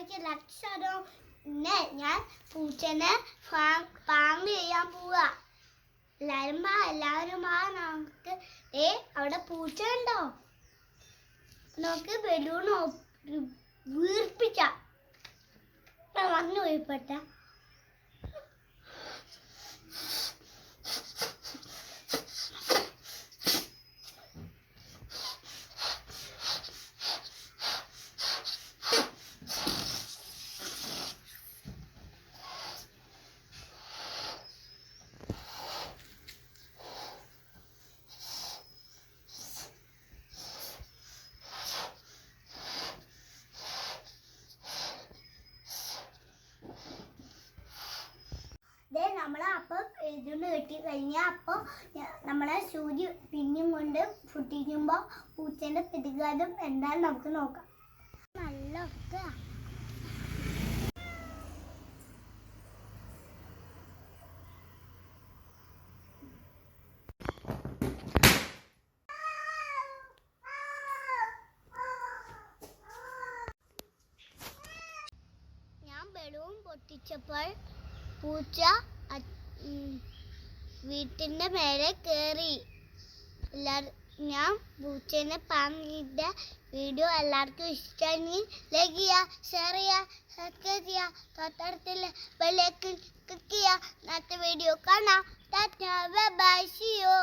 എല്ലാവർക്കും ലക്ഷണം. ഞാൻ പൂച്ചനെ പാങ്ക് ചെയ്യാൻ പോവാ. എല്ലാവരും നമുക്ക് അവിടെ പൂച്ച ഉണ്ടോ നമുക്ക് ബലൂൺ വീർപ്പിക്കാം. വന്നു പോയിപ്പെട്ട നമ്മളെ അപ്പം ഇതൊന്ന് കെട്ടി കഴിഞ്ഞാൽ അപ്പോൾ നമ്മളെ സൂചി പിന്നും കൊണ്ട് പൊട്ടിക്കുമ്പോൾ പൂച്ചേൻ്റെ പ്രതികാരം എന്തായാലും നമുക്ക് നോക്കാം. നല്ല ഒക്ക ഞാൻ ബലൂൺ പൊട്ടിച്ചപ്പോൾ പൂച്ച വീട്ടിൻ്റെ മേലെ കയറി. ഞാൻ പൂച്ചേനെ പാങ്ങിയ വീഡിയോ എല്ലാവർക്കും ഇഷ്ടമെങ്കിൽ ലൈക്ക് ചെയ്യുക, ഷെയർ ചെയ്യുക, സബ്സ്ക്രൈബ് ചെയ്യുക, തൊട്ടടുത്തുള്ള ബെല്ലൈക്കൺ ക്ലിക്ക് ചെയ്യുക. അടുത്ത വീഡിയോ കാണാം. Tata bye bye, see U.